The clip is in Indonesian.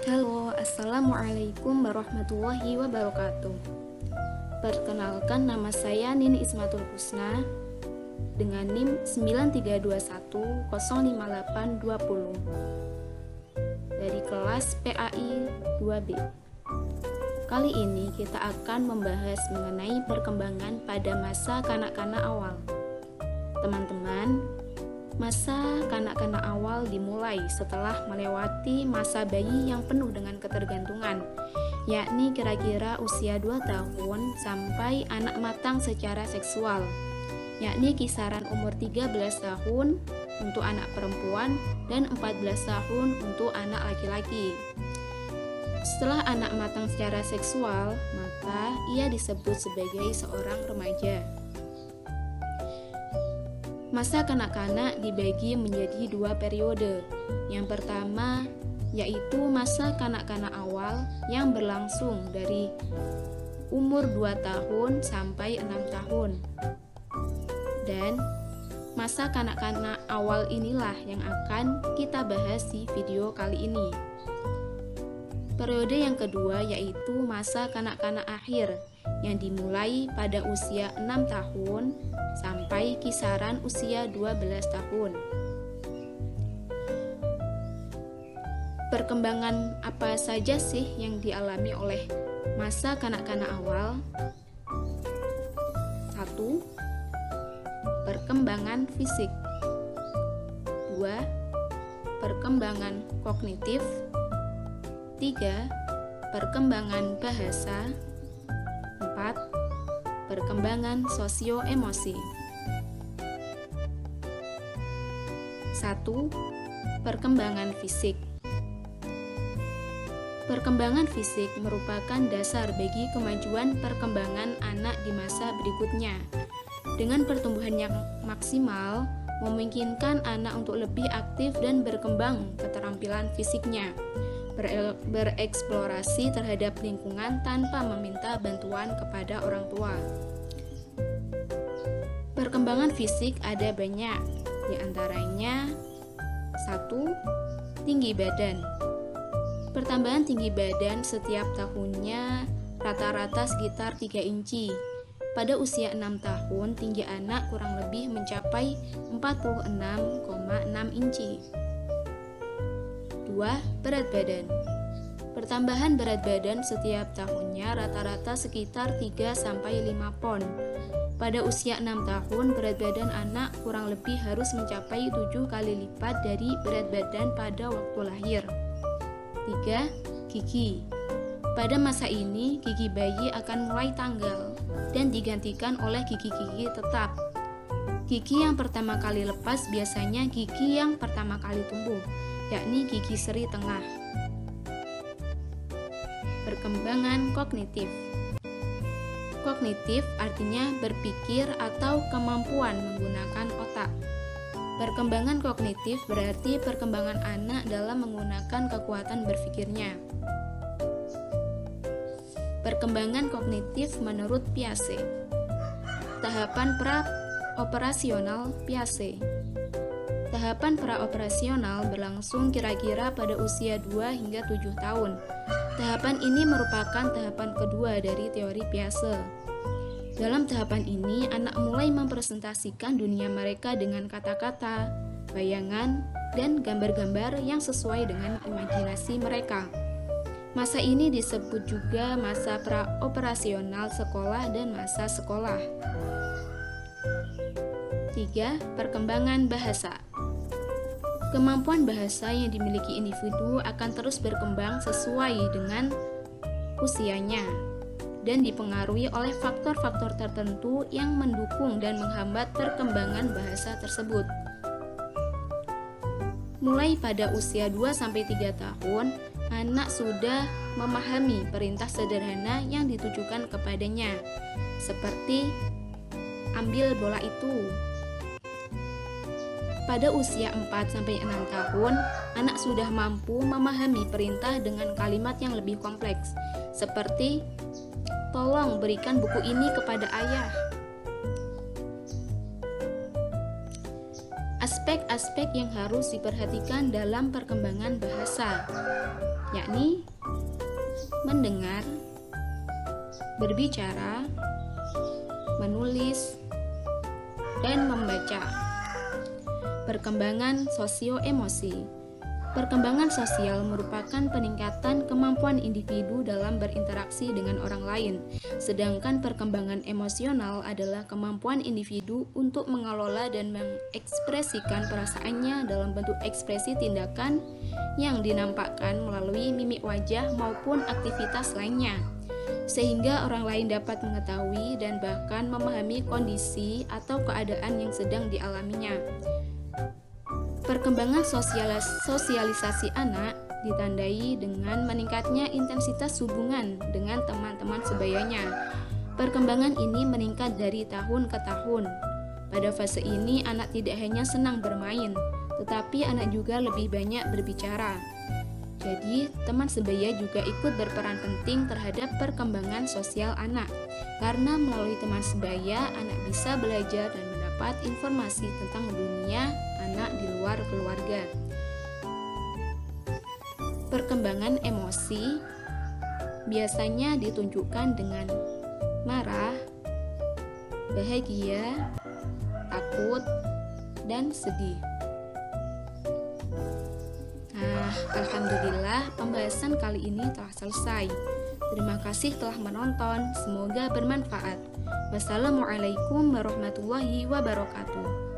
Halo, Assalamualaikum warahmatullahi wabarakatuh. Perkenalkan, nama saya Nini Ismatul Husna dengan NIM 93210582 dari kelas PAI 2B. Kali ini kita akan membahas mengenai perkembangan pada masa kanak-kanak awal. Teman-teman, masa kanak-kanak awal dimulai setelah melewati masa bayi yang penuh dengan ketergantungan, yakni kira-kira usia 2 tahun sampai anak matang secara seksual, yakni kisaran umur 13 tahun untuk anak perempuan dan 14 tahun untuk anak laki-laki. Setelah anak matang secara seksual, maka ia disebut sebagai seorang remaja. Masa kanak-kanak dibagi menjadi 2 periode. Yang pertama yaitu masa kanak-kanak awal yang berlangsung dari umur 2 tahun sampai 6 tahun. Dan masa kanak-kanak awal inilah yang akan kita bahas di video kali ini. Periode yang kedua yaitu masa kanak-kanak akhir yang dimulai pada usia 6 tahun sampai kisaran usia 12 tahun. Perkembangan apa saja sih yang dialami oleh masa kanak-kanak awal? 1. Perkembangan fisik. 2. Perkembangan kognitif. 3. Perkembangan bahasa. 4. Perkembangan sosio-emosi. 1. Perkembangan fisik. Perkembangan fisik merupakan dasar bagi kemajuan perkembangan anak di masa berikutnya. Dengan pertumbuhan yang maksimal, memungkinkan anak untuk lebih aktif dan berkembang keterampilan fisiknya, bereksplorasi terhadap lingkungan tanpa meminta bantuan kepada orang tua. Perkembangan fisik ada banyak, di antaranya 1. Tinggi badan. Pertambahan tinggi badan setiap tahunnya rata-rata sekitar 3 inci. Pada usia 6 tahun, tinggi anak kurang lebih mencapai 46,6 inci. 2. Berat badan. Pertambahan berat badan setiap tahunnya rata-rata sekitar 3-5 pon. Pada usia 6 tahun, berat badan anak kurang lebih harus mencapai 7 kali lipat dari berat badan pada waktu lahir. 3. Gigi. Pada masa ini, gigi bayi akan mulai tanggal dan digantikan oleh gigi-gigi tetap. Gigi yang pertama kali lepas biasanya gigi yang pertama kali tumbuh, yakni gigi seri tengah. Perkembangan kognitif. Kognitif artinya berpikir atau kemampuan menggunakan otak. Perkembangan kognitif berarti perkembangan anak dalam menggunakan kekuatan berpikirnya. Perkembangan kognitif menurut Piaget. Tahapan pra-operasional Piaget. Tahapan praoperasional berlangsung kira-kira pada usia 2 hingga 7 tahun. Tahapan ini merupakan tahapan kedua dari teori Piaget. Dalam tahapan ini, anak mulai mempresentasikan dunia mereka dengan kata-kata, bayangan, dan gambar-gambar yang sesuai dengan imajinasi mereka. Masa ini disebut juga masa praoperasional sekolah dan masa sekolah. 3. Perkembangan bahasa. Kemampuan bahasa yang dimiliki individu akan terus berkembang sesuai dengan usianya dan dipengaruhi oleh faktor-faktor tertentu yang mendukung dan menghambat perkembangan bahasa tersebut. Mulai pada usia 2-3 tahun, anak sudah memahami perintah sederhana yang ditujukan kepadanya, seperti ambil bola itu. Pada usia 4-6 tahun, anak sudah mampu memahami perintah dengan kalimat yang lebih kompleks, seperti tolong berikan buku ini kepada ayah. aspek-aspek yang harus diperhatikan dalam perkembangan bahasa, yakni mendengar, berbicara, menulis, dan membaca. Perkembangan sosio-emosi. Perkembangan sosial merupakan peningkatan kemampuan individu dalam berinteraksi dengan orang lain, sedangkan perkembangan emosional adalah kemampuan individu untuk mengelola dan mengekspresikan perasaannya dalam bentuk ekspresi tindakan yang dinampakkan melalui mimik wajah maupun aktivitas lainnya, sehingga orang lain dapat mengetahui dan bahkan memahami kondisi atau keadaan yang sedang dialaminya. Perkembangan sosialisasi anak ditandai dengan meningkatnya intensitas hubungan dengan teman-teman sebayanya. Perkembangan ini meningkat dari tahun ke tahun. Pada fase ini, anak tidak hanya senang bermain, tetapi anak juga lebih banyak berbicara. Jadi, teman sebaya juga ikut berperan penting terhadap perkembangan sosial anak, karena melalui teman sebaya, anak bisa belajar dan mendapat informasi tentang dunia anak di luar keluarga. Perkembangan emosi biasanya ditunjukkan dengan marah, bahagia, takut, dan sedih. Alhamdulillah, pembahasan kali ini telah selesai. Terima kasih telah menonton, semoga bermanfaat. Wassalamualaikum warahmatullahi wabarakatuh.